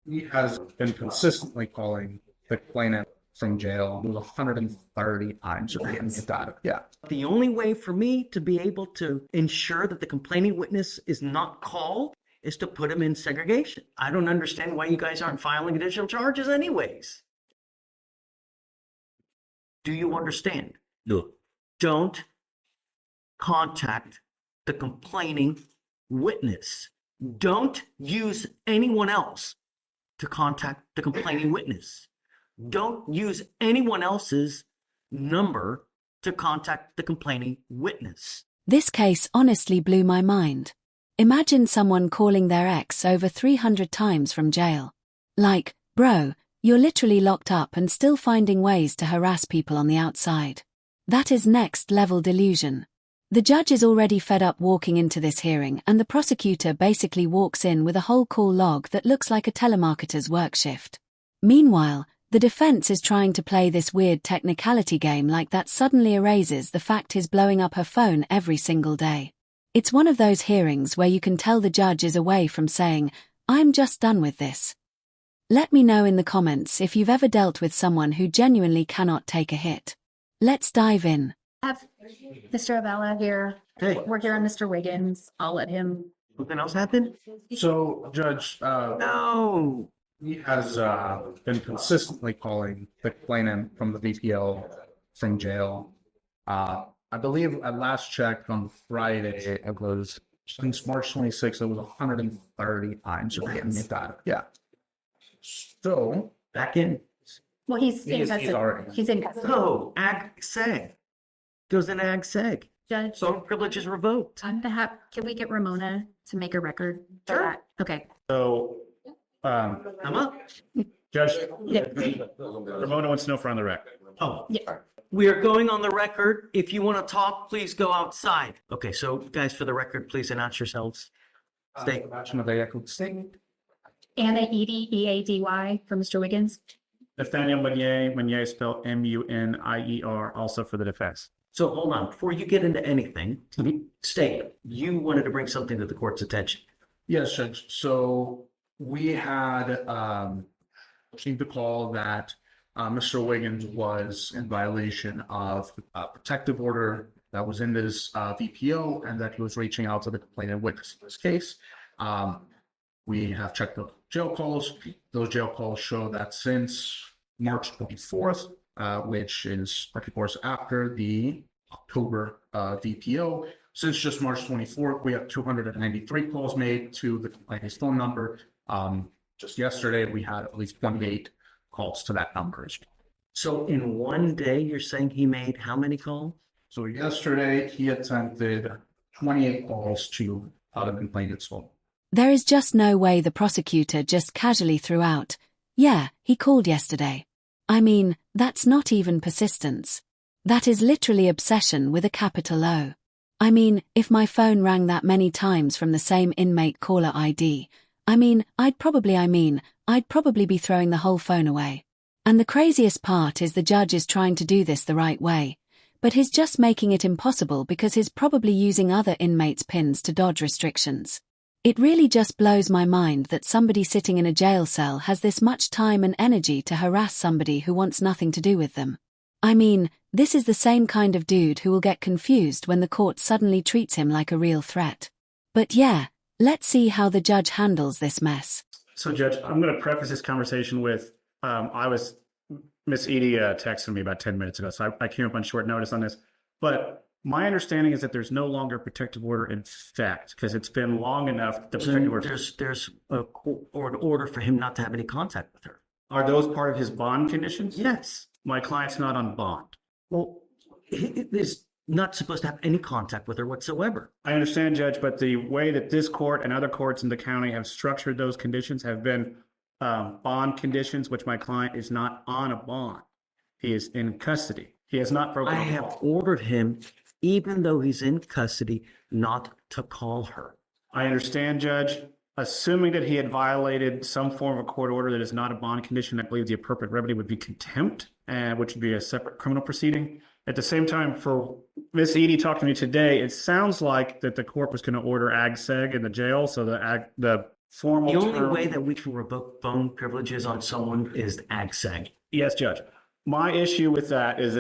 He has been consistently calling the complainant from jail 130 times. Yeah. The only way for me to be able to ensure that the complaining witness is not called is to put him in segregation. I don't understand why you guys aren't filing additional charges anyways. Do you understand? No. Don't contact the complaining witness. Don't use anyone else to contact the complaining witness. Don't use anyone else's number to contact the complaining witness. This case honestly blew my mind. Imagine someone calling their ex over 300 times from jail. Like, bro, you're literally locked up and still finding ways to harass people on the outside. That is next level delusion. The judge is already fed up walking into this hearing, and the prosecutor basically walks in with a whole call log that looks like a telemarketer's work shift. Meanwhile, the defense is trying to play this weird technicality game like that suddenly erases the fact he's blowing up her phone every single day. It's one of those hearings where you can tell the judge is away from saying, "I'm just done with this." Let me know in the comments if you've ever dealt with someone who genuinely cannot take a hit. Let's dive in. I have Mr. Avella here. Hey. We're here on Mr. Wiggins. I'll let him. Something else happened? So, Judge, No. he has been consistently calling the complainant from the VPO from jail. I believe at last check on Friday, it was since March 26th, it was 130 times. Yeah. So, Back in. Well, he's in He's custody. already- He's in custody. No, ag seg. Goes in ag seg. Judge, So privilege is revoked. can we get Ramona to make a record for Sure. that? Okay. So, I'm up. Judge, Yeah. Ramona wants to know for on the record. Oh, Yeah. we are going on the record. If you want to talk, please go outside. Okay, so guys, for the record, please announce yourselves. Stay. action of the equity statement. Anna Edie, EADY for Mr. Wiggins. Nathaniel Meunier spelled Munier, also for the defense. So hold on, before you get into anything, stay. You wanted to bring something to the court's attention. Yes, Judge. So we had received a call that Mr. Wiggins was in violation of a protective order that was in this VPO, and that he was reaching out to the complainant witness in this case. We have checked the jail calls. Those jail calls show that since March 24th, which is, of course, after the October VPO, since just March 24th, we have 293 calls made to the complainant's phone number. Just yesterday, we had at least 28 calls to that number. So in one day, you're saying he made how many calls? So yesterday, he attempted 28 calls to the complainant's phone. There is just no way the prosecutor just casually threw out, "Yeah, he called yesterday." I mean, that's not even persistence. That is literally obsession with a capital O. I mean, if my phone rang that many times from the same inmate caller ID, I'd probably be throwing the whole phone away. And the craziest part is the judge is trying to do this the right way, but he's just making it impossible because he's probably using other inmates' PINs to dodge restrictions. It really just blows my mind that somebody sitting in a jail cell has this much time and energy to harass somebody who wants nothing to do with them. I mean, this is the same kind of dude who will get confused when the court suddenly treats him like a real threat. But yeah, let's see how the judge handles this mess. So, Judge, I'm going to preface this conversation with, Miss Edie texted me about 10 minutes ago, so I came up on short notice on this. But my understanding is that there's no longer a protective order in effect because it's been long enough. The protective order. There's an order for him not to have any contact with her. Are those part of his bond conditions? Yes. My client's not on bond. Well, he is not supposed to have any contact with her whatsoever. I understand, Judge, but the way that this court and other courts in the county have structured those conditions have been bond conditions, which my client is not on a bond. He is in custody. He has not broken. I have ordered him, even though he's in custody, not to call her. I understand, Judge. Assuming that he had violated some form of a court order that is not a bond condition, I believe the appropriate remedy would be contempt, which would be a separate criminal proceeding. At the same time, for Miss Edie talking to me today, it sounds like that the court was going to order ag seg in the jail, so the formal The only term. way that we can revoke phone privileges on someone is ag-seg. Yes, Judge. My issue with that is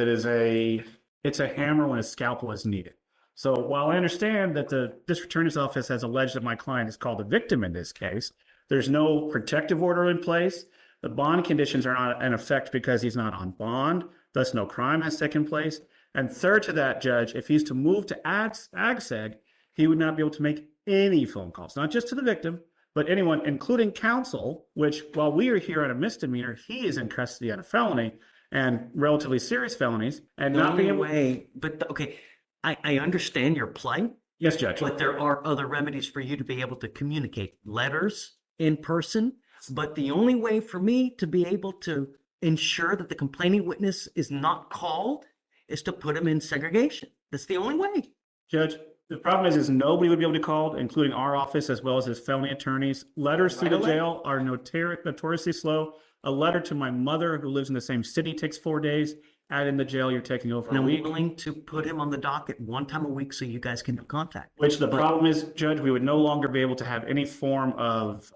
it's a hammer when a scalpel is needed. So while I understand that the district attorney's office has alleged that my client is called a victim in this case, there's no protective order in place. The bond conditions are not in effect because he's not on bond. Thus, no crime has taken place. And third to that, Judge, if he's to move to ag-seg, he would not be able to make any phone calls, not just to the victim, but anyone, including counsel, which while we are here on a misdemeanor, he is in custody on a felony and relatively serious felonies, and The not being only able. way, but okay, I understand your plight, Yes, Judge. but there are other remedies for you to be able to communicate. Letters, in person, but the only way for me to be able to ensure that the complaining witness is not called is to put him in segregation. That's the only way. Judge, the problem is nobody would be able to call, including our office as well as his felony attorneys. Letters to the jail are notoriously slow. A letter to my mother, who lives in the same city, takes 4 days. Add in the jail, you're taking over And a I'm week. willing to put him on the docket one time a week so you guys can have contact. Which the problem is, Judge, we would no longer be able to have any form of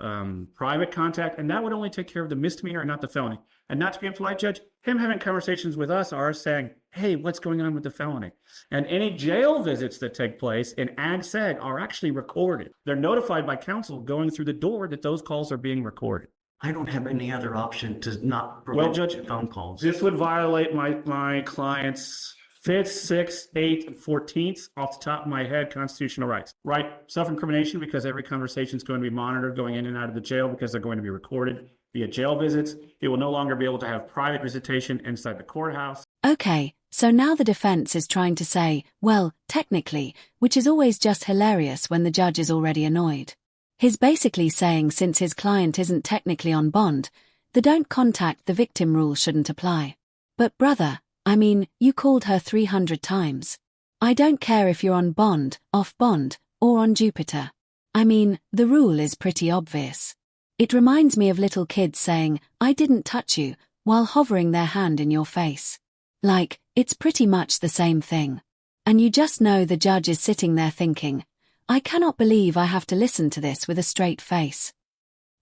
private contact, and that would only take care of the misdemeanor and not the felony. And not to be impolite, Judge, him having conversations with us are saying, hey, what's going on with the felony? And any jail visits that take place in ag-seg are actually recorded. They're notified by counsel going through the door that those calls are being recorded. I don't have any other option to not Well, prevent Judge, phone calls. this would violate my client's 5th, 6th, 8th, and 14th off the top of my head constitutional rights. Right, self-incrimination because every conversation is going to be monitored going in and out of the jail because they're going to be recorded via jail visits. It will no longer be able to have private visitation inside the courthouse. Okay, so now the defense is trying to say, well, technically, which is always just hilarious when the judge is already annoyed. He's basically saying since his client isn't technically on bond, the don't contact the victim rule shouldn't apply. But brother, I mean, you called her 300 times. I don't care if you're on bond, off bond, or on Jupiter. I mean, the rule is pretty obvious. It reminds me of little kids saying, I didn't touch you, while hovering their hand in your face. Like, it's pretty much the same thing. And you just know the judge is sitting there thinking, I cannot believe I have to listen to this with a straight face.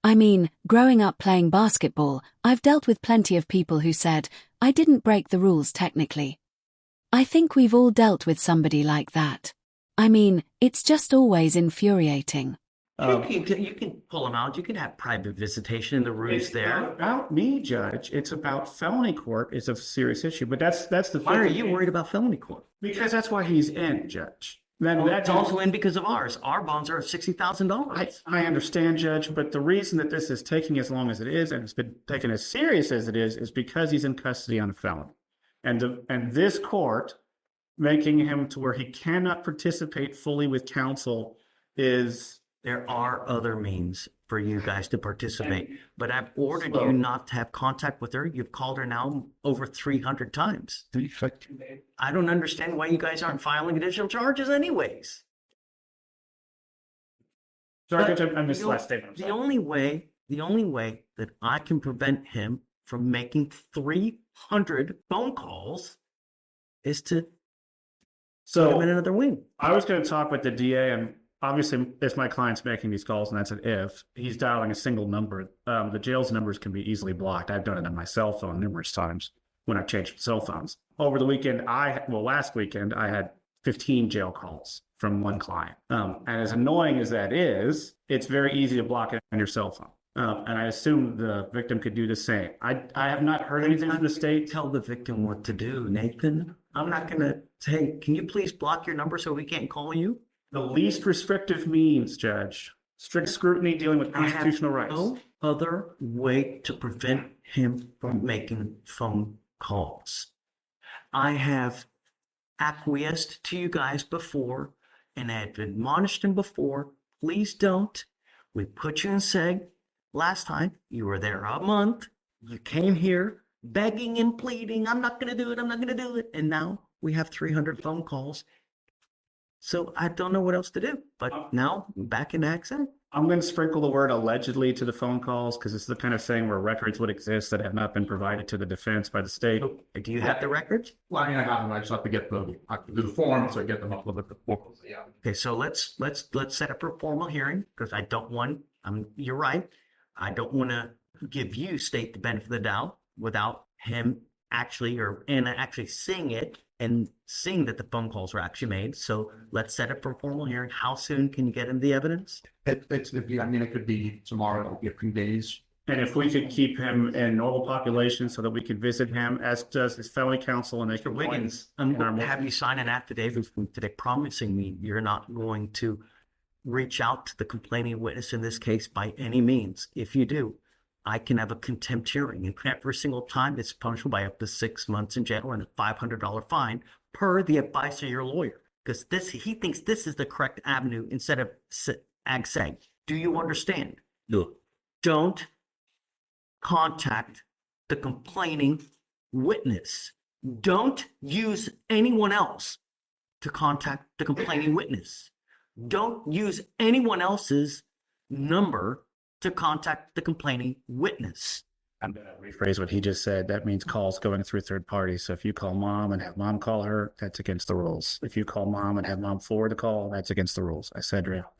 I mean, growing up playing basketball, I've dealt with plenty of people who said, I didn't break the rules technically. I think we've all dealt with somebody like that. I mean, it's just always infuriating. You can pull them out. You can have private visitation in the rooms It's there. not about me, Judge. It's about felony court. It's a serious issue. But that's the Why are thing. you worried about felony court? Because that's why he's in, Judge. Then Well, that's it's also in because of ours. Our bonds are $60,000. I understand, Judge, but the reason that this is taking as long as it is and it's been taken as serious as it is because he's in custody on a felony. And this court making him to where he cannot participate fully with counsel is There are other means for you guys to participate, but I've ordered you not to have contact with her. You've called her now over 300 times. I don't understand why you guys aren't filing additional charges anyways. sorry, But Judge, I missed the the- last statement. I'm The sorry. only way that I can prevent him from making 300 phone calls is to put him in So another wing. I was going to talk with the DA, and obviously, if my client's making these calls, and that's an if, he's dialing a single number, the jail's numbers can be easily blocked. I've done it on my cell phone numerous times when I've changed cell phones. Over the weekend, last weekend, I had 15 jail calls from one client. And as annoying as that is, it's very easy to block it on your cell phone. And I assume the victim could do the same. I have not heard anything from the state. Tell the victim what to do, Nathan. I'm not going to say, can you please block your number so we can't call you? The least restrictive means, Judge, strict scrutiny dealing with constitutional rights. No other way to prevent him from making phone calls. I have acquiesced to you guys before, and I have admonished him before. Please don't. We put you in seg. Last time, you were there a month. You came here begging and pleading, I'm not going to do it, I'm not going to do it. And now we have 300 phone calls. So I don't know what else to do. But now, back in accent. I'm going to sprinkle the word allegedly to the phone calls because it's the kind of thing where records would exist that have not been provided to the defense by the state. Do you have the records? Well, I mean, I got them. I just have to get I have to do the form, so I get them up with the book. Yeah. Okay, so let's set up a formal hearing because I don't want You're right. I don't want to give you state the benefit of the doubt without him actually or Anna actually seeing it and seeing that the phone calls were actually made. So let's set up for a formal hearing. How soon can you get him the evidence? I mean, it could be tomorrow, it could be a few days. And if we could keep him in normal population so that we could visit him, as does his family counsel, and they can Wiggins, have you sign an affidavit from today promising me you're not going to reach out to the complaining witness in this case by any means? If you do, I can have a contempt hearing, and every single time it's punishable by up to 6 months in jail and a $500 fine per the advice of your lawyer. Because he thinks this is the correct avenue instead of ag-seg. Do you understand? No. Don't contact the complaining witness. Don't use anyone else to contact the complaining witness. Don't use anyone else's number to contact the complaining witness. I'm going to rephrase what he just said. That means calls going through third parties. So if you call mom and have mom call her, that's against the rules. If you call mom and have mom forward the call, that's against the rules. I said real.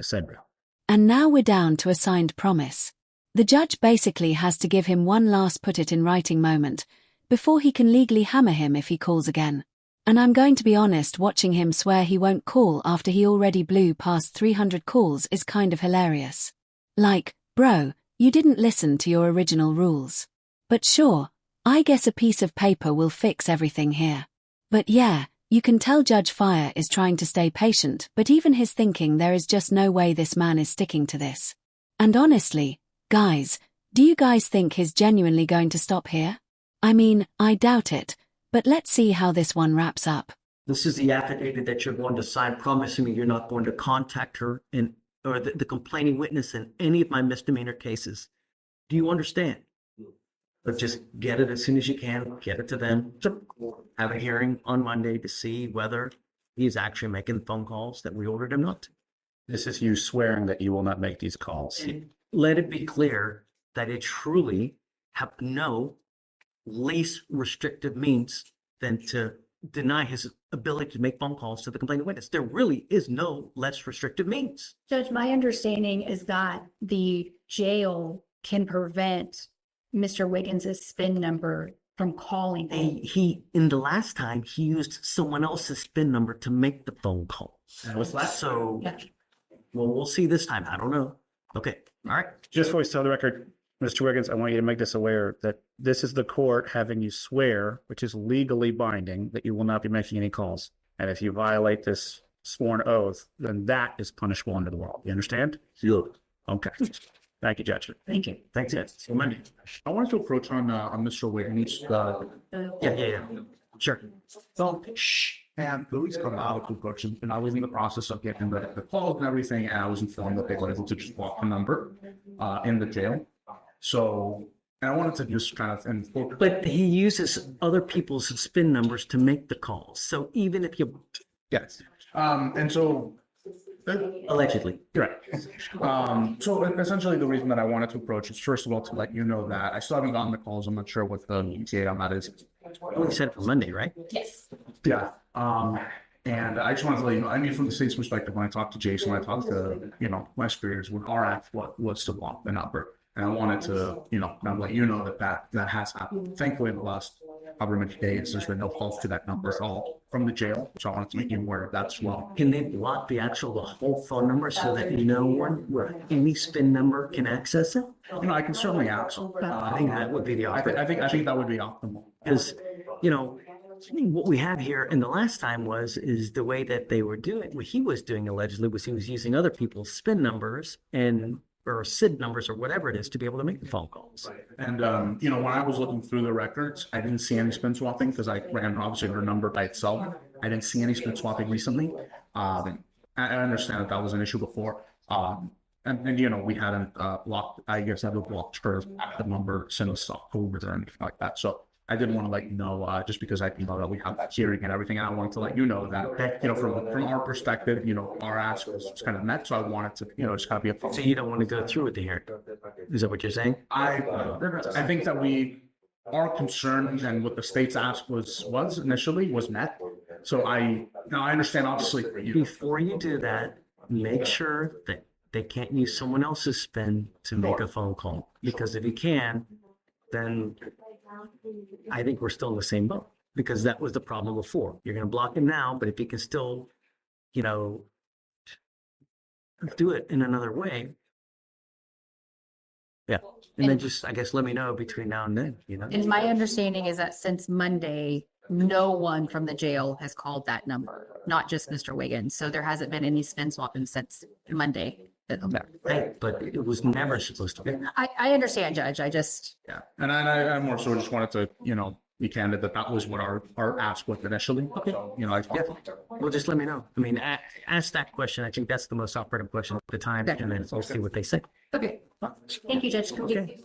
And now we're down to a signed promise. The judge basically has to give him one last put it in writing moment before he can legally hammer him if he calls again. And I'm going to be honest, watching him swear he won't call after he already blew past 300 calls is kind of hilarious. Like, bro, you didn't listen to your original rules. But sure, I guess a piece of paper will fix everything here. But yeah, you can tell Judge Fire is trying to stay patient, but even his thinking there is just no way this man is sticking to this. And honestly, guys, do you guys think he's genuinely going to stop here? I mean, I doubt it, but let's see how this one wraps up. This is the affidavit that you're going to sign promising me you're not going to contact her or the complaining witness in any of my misdemeanor cases. Do you understand? But just get it as soon as you can, get it to them. Have a hearing on Monday to see whether he's actually making phone calls that we ordered him not to. This is you swearing that you will not make these calls. And let it be clear that it truly have no least restrictive means than to deny his ability to make phone calls to the complaining witness. There really is no less restrictive means. Judge, my understanding is that the jail can prevent Mr. Wiggins' SPIN number from calling. In the last time, he used someone else's SPIN number to make the phone call. What's that? So, well, we'll see this time. I don't know. Okay. All right. Just for the record, Mr. Wiggins, I want you to make this aware that this is the court having you swear, which is legally binding, that you will not be making any calls. And if you violate this sworn oath, then that is punishable under the law. You understand? Sure. Okay. Thank you, Judge. Thank you. Thanks, Ed. See you Monday. I wanted to approach on Mr. Wiggins. Yeah. Sure. So, and Louis come out to approach him, and I was in the process of getting the calls and everything, and I was informed that they were able to just block the number in the jail. So, and I wanted to just kind of But he uses other people's SPIN numbers to make the calls. So even if you yes, and so allegedly, right. So essentially, the reason that I wanted to approach is first of all to let you know that I still haven't gotten the calls. I'm not sure what the ETA on that is. we said it for Monday, right? Yes. Yeah. And I just wanted to let you know, I mean, from the state's perspective, when I talked to Jason, when I talked to, my superiors, when our act was to block the number. And I wanted to, kind of let you know that has happened. Thankfully, in the last however many days, there's been no calls to that number at all from the jail. So I wanted to make you aware of that as well. Can they block the whole phone number so that no one where any SPIN number can access it? I can certainly ask. I think that would be the optimal. I think that would be optimal. Because, what we have here, and the last time is the way that they were doing, what he was doing allegedly was he was using other people's SPIN numbers or SID numbers or whatever it is to be able to make the phone calls. And, when I was looking through the records, I didn't see any spin swapping because I ran obviously her number by itself. I didn't see any spin swapping recently. I understand that was an issue before. And we hadn't blocked, I guess I would blocked her the number since October or anything like that. So I didn't want to let you know, just because I know that we have that hearing and everything. And I wanted to let you know that, from our perspective, our ask was kind of met. So I wanted to, just kind of be a. So you don't want to go through with the hearing? Is that what you're saying? I think that our concern and what the state's ask was initially was met. So I understand obviously for you. Before you do that, make sure that they can't use someone else's spin to make a phone call. Because if he can, then I think we're still in the same boat. Because that was the problem before. You're going to block him now, but if he can still, you know, do it in another way. Yeah. And then just, I guess, let me know between now and then, you know? And my understanding is that since Monday, no one from the jail has called that number, not just Mr. Wiggins. So there hasn't been any spin swapping since Monday. Right, but it was never supposed to be. I understand, Judge. I just, Yeah, and I more so just wanted to, be candid that that was what our ask was initially. Okay. So, Well, just let me know. I mean, ask that question. I think that's the most operative question at the time, and then we'll see what they say. okay. Thank you, Judge. Okay.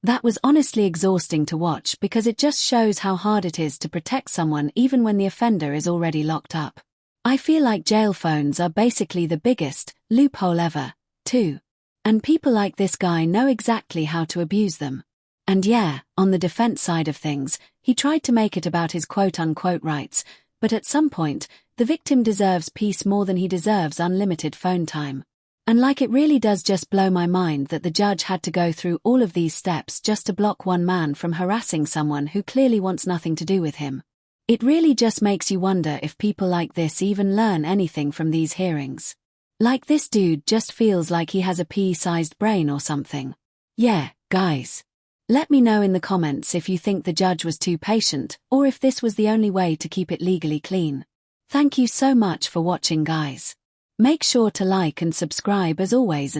That was honestly exhausting to watch because it just shows how hard it is to protect someone even when the offender is already locked up. I feel like jail phones are basically the biggest loophole ever, too. And people like this guy know exactly how to abuse them. And yeah, on the defense side of things, he tried to make it about his quote-unquote rights, but at some point, the victim deserves peace more than he deserves unlimited phone time. And like it really does just blow my mind that the judge had to go through all of these steps just to block one man from harassing someone who clearly wants nothing to do with him. It really just makes you wonder if people like this even learn anything from these hearings. Like this dude just feels like he has a pea-sized brain or something. Yeah, guys. Let me know in the comments if you think the judge was too patient or if this was the only way to keep it legally clean. Thank you so much for watching, guys. Make sure to like and subscribe as always.